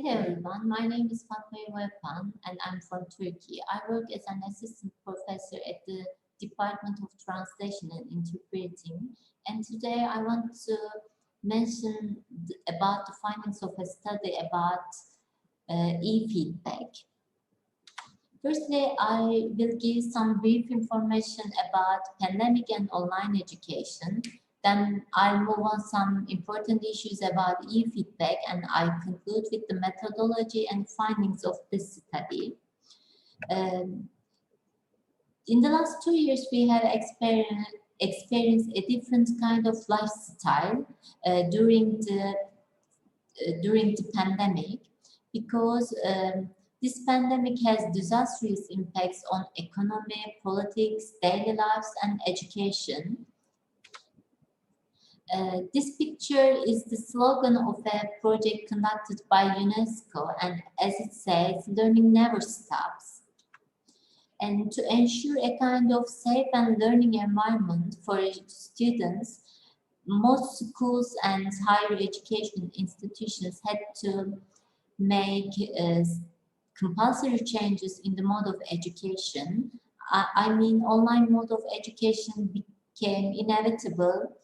Hello everyone, my name is Fatma Yuvayapan and I'm from Turkey. I work as an assistant professor at the Department of Translation and Interpreting, and today I want to mention about the findings of a study about e-feedback. Firstly, I will give some brief information about pandemic and online education. Then I'll move on some important issues about e-feedback, and I conclude with the methodology and findings of this study. In the last 2 years, we have experienced a different kind of lifestyle during the pandemic, because this pandemic has disastrous impacts on economy, politics, daily lives, and education. This picture is the slogan of a project conducted by UNESCO, and as it says, learning never stops. And to ensure a kind of safe and learning environment for students, most schools and higher education institutions had to make compulsory changes in the mode of education. I mean, online mode of education became inevitable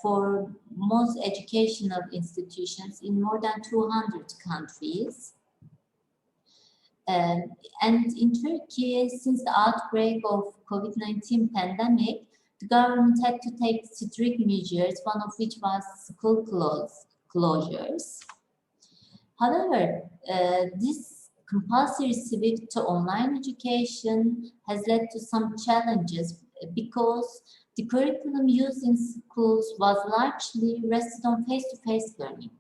for most educational institutions in more than 200 countries. And in Turkey, since the outbreak of COVID-19 pandemic, the government had to take strict measures, one of which was school closures. However, this compulsory switch to online education has led to some challenges, because the curriculum used in schools was largely rested on face-to-face learning,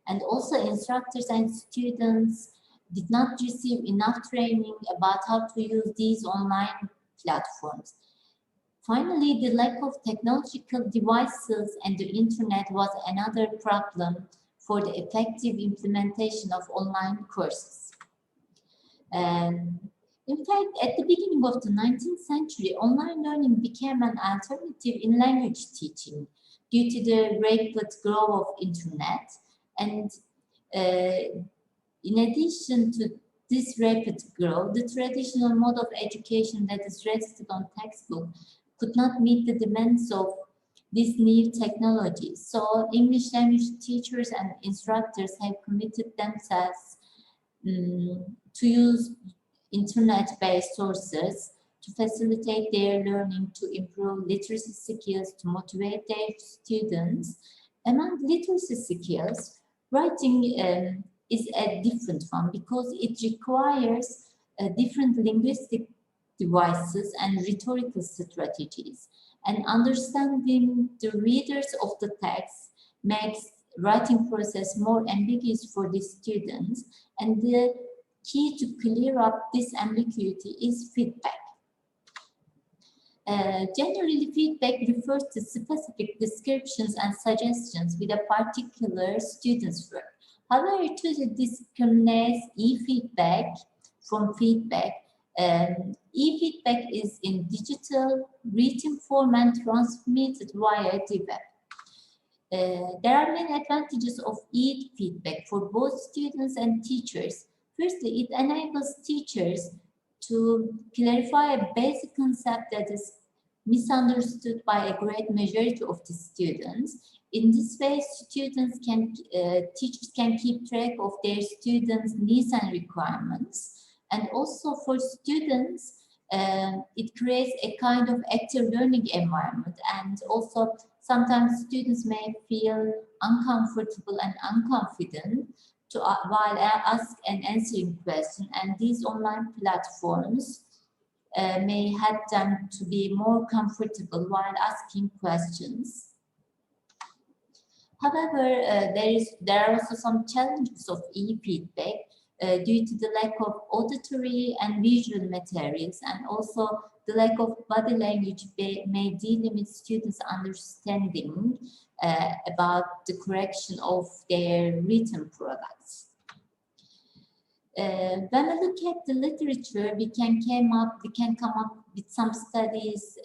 and also instructors and students did not receive enough training about how to use these online platforms. Finally, the lack of technological devices and the internet was another problem for the effective implementation of online courses. In fact, at the beginning of the 19th century, online learning became an alternative in language teaching due to the rapid growth of internet. And in addition to this rapid growth, the traditional mode of education that is rested on textbook could not meet the demands of this new technology. So English language teachers and instructors have committed themselves to use internet-based sources to facilitate their learning, to improve literacy skills, to motivate their students. Among literacy skills, writing is a different one, because it requires different linguistic devices and rhetorical strategies. And understanding the readers of the text makes writing process more ambiguous for the students, and the key to clear up this ambiguity is feedback. Generally, feedback refers to specific descriptions and suggestions with a particular student's work. However, to discriminate e-feedback from feedback, e-feedback is in digital, written form and transmitted via the web. There are many advantages of e-feedback for both students and teachers. Firstly, it enables teachers to clarify a basic concept that is misunderstood by a great majority of the students. In this way, teachers can keep track of their students' needs and requirements. And also for students, it creates a kind of active learning environment. And also sometimes students may feel uncomfortable and unconfident while ask and answering questions, and these online platforms may help them to be more comfortable while asking questions. However, there are also some challenges of e-feedback due to the lack of auditory and visual materials, and also the lack of body language may delimit students' understanding about the correction of their written products. When we look at the literature, we can come up with some studies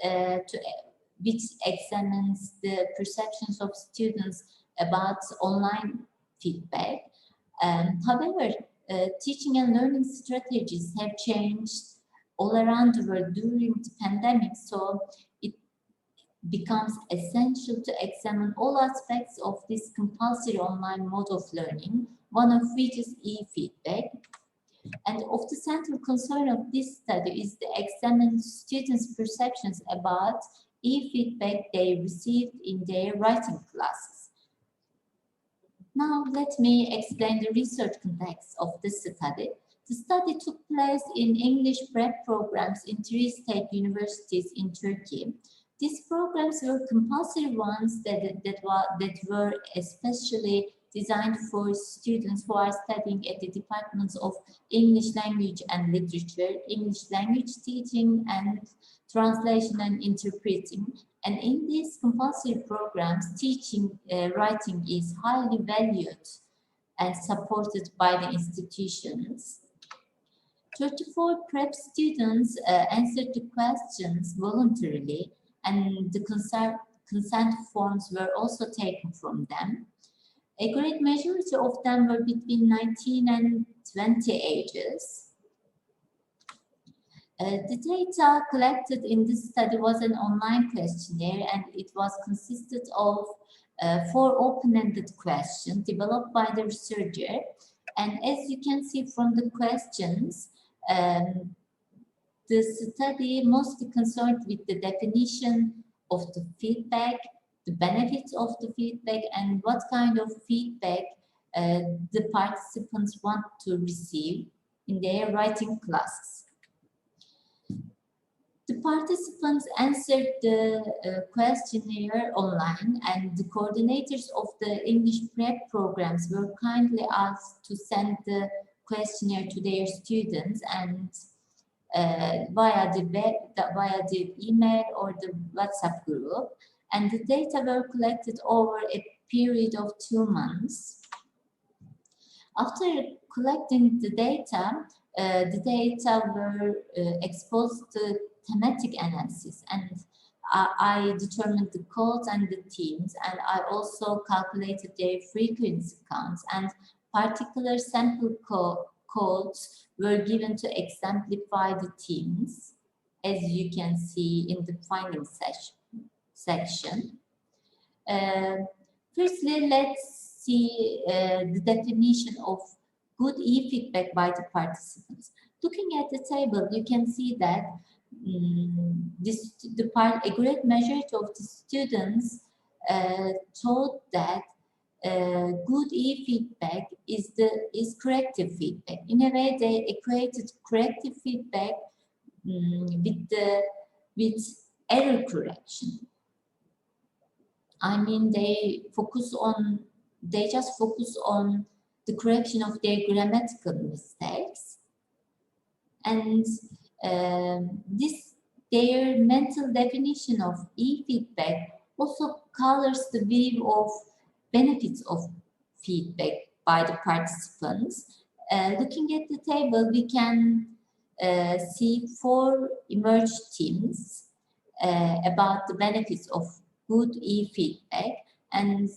which examines the perceptions of students about online feedback. However, teaching and learning strategies have changed all around the world during the pandemic, so it becomes essential to examine all aspects of this compulsory online mode of learning, one of which is e-feedback. And of the central concern of this study is to examine students' perceptions about e-feedback they received in their writing classes. Now let me explain the research context of this study. The study took place in English prep programs in 3 state universities in Turkey. These programs were compulsory ones that were especially designed for students who are studying at the departments of English language and literature, English language teaching and translation and interpreting. And in these compulsory programs, teaching writing is highly valued and supported by the institutions. 34 prep students answered the questions voluntarily, and the consent forms were also taken from them. A great majority of them were between 19 and 20 ages. The data collected in this study was an online questionnaire, and it was consisted of 4 open-ended questions developed by the researcher. And as you can see from the questions, the study mostly concerned with the definition of the feedback, the benefits of the feedback, and what kind of feedback the participants want to receive in their writing classes. The participants answered the questionnaire online, and the coordinators of the English prep programs were kindly asked to send the questionnaire to their students and via the email or the WhatsApp group, and the data were collected over a period of 2 months. After collecting the data were exposed to thematic analysis, and I determined the codes and the themes, and I also calculated their frequency counts, and particular sample codes were given to exemplify the themes, as you can see in the findings section. Firstly, let's see the definition of good e-feedback by the participants. Looking at the table, you can see that a great majority of the students thought that good e-feedback is corrective feedback. In a way, they equated corrective feedback with error correction. I mean, they just focus on the correction of their grammatical mistakes, and their mental definition of e-feedback also colors the view of benefits of feedback by the participants. Looking at the table, we can see 4 emerged themes about the benefits of good e-feedback, and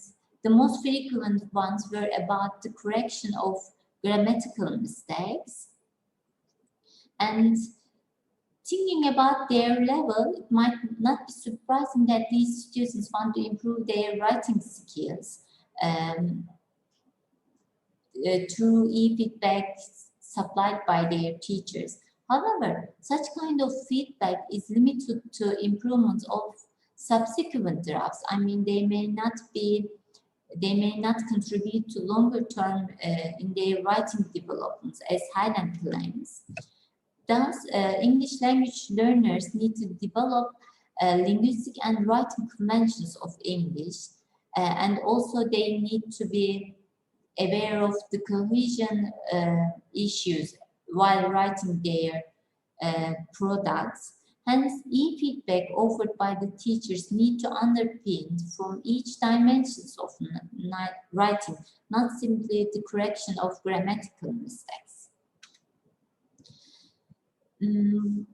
the most frequent ones were about the correction of grammatical mistakes. And thinking about their level, it might not be surprising that these students want to improve their writing skills through e-feedback supplied by their teachers. However, such kind of feedback is limited to improvements of subsequent drafts. I mean, they may not contribute to longer term in their writing developments, as Hayden claims. Thus, English language learners need to develop linguistic and writing conventions of English, and also they need to be aware of the cohesion issues while writing their products. Hence, e-feedback offered by the teachers need to underpin from each dimensions of writing, not simply the correction of grammatical mistakes. When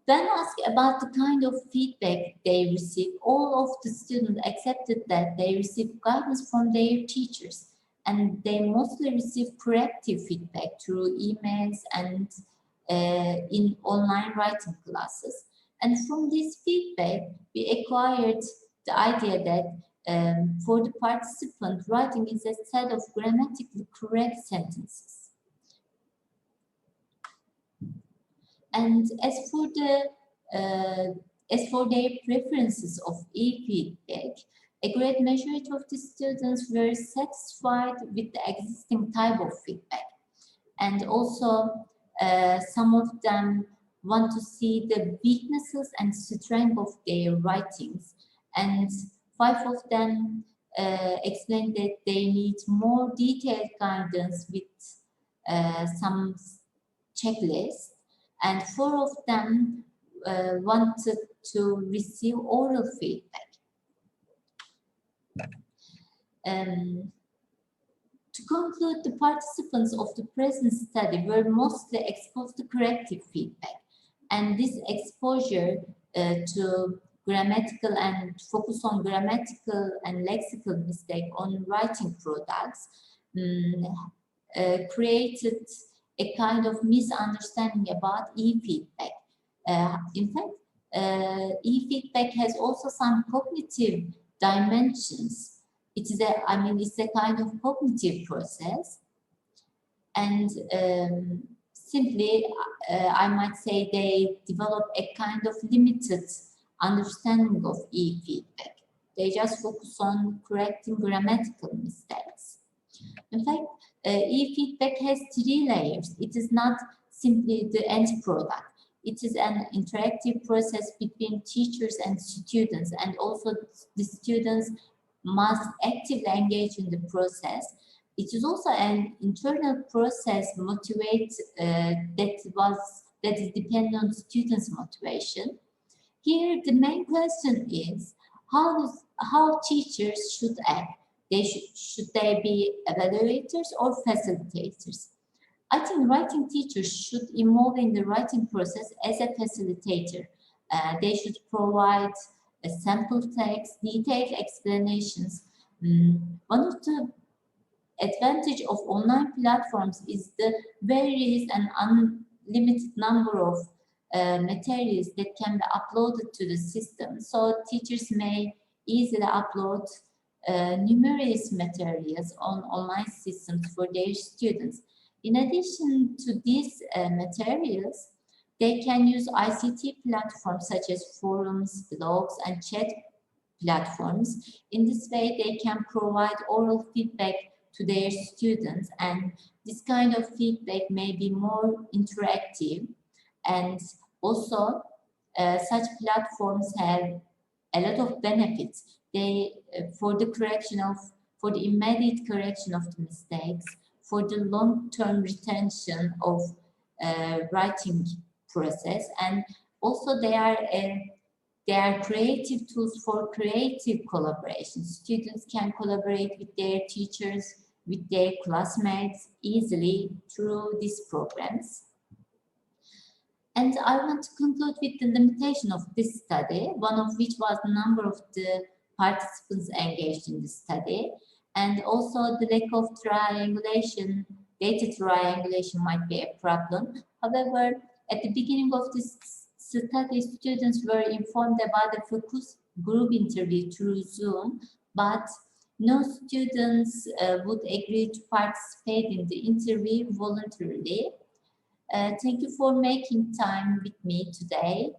asked about the kind of feedback they receive, all of the students accepted that they received guidance from their teachers. and they mostly receive corrective feedback through emails and in online writing classes. And from this feedback, we acquired the idea that for the participant, writing is a set of grammatically correct sentences. And as for their preferences of e-feedback, a great majority of the students were satisfied with the existing type of feedback. And also, some of them want to see the weaknesses and strength of their writings. And 5 of them explained that they need more detailed guidance with some checklists. And 4 of them wanted to receive oral feedback. To conclude, the participants of the present study were mostly exposed to corrective feedback, and this exposure to grammatical and focus on grammatical and lexical mistake on writing products created a kind of misunderstanding about e-feedback. In fact, e-feedback has also some cognitive dimensions. It is it's a kind of cognitive process, and simply, I might say they develop a kind of limited understanding of e-feedback. They just focus on correcting grammatical mistakes. In fact, e-feedback has 3 layers. It is not simply the end product. It is an interactive process between teachers and students, and also the students must actively engage in the process. It is also an internal process that is dependent on students' motivation. Here, the main question is how teachers should act. Should they be evaluators or facilitators? I think writing teachers should involve in the writing process as a facilitator. They should provide a sample text, detailed explanations. One of the advantage of online platforms is the various and unlimited number of materials that can be uploaded to the system. So teachers may easily upload numerous materials on online systems for their students. In addition to these materials, they can use ICT platforms such as forums, blogs, and chat platforms. In this way, they can provide oral feedback to their students, and this kind of feedback may be more interactive. And also, such platforms have a lot of benefits. They, for the immediate correction of the mistakes, for the long-term retention of writing process, and also they are creative tools for creative collaboration. Students can collaborate with their teachers, with their classmates easily through these programs. And I want to conclude with the limitation of this study, one of which was the number of the participants engaged in the study, and also the lack of triangulation, data triangulation might be a problem. However, at the beginning of this study, students were informed about the focus group interview through Zoom, but no students would agree to participate in the interview voluntarily. Thank you for making time with me today.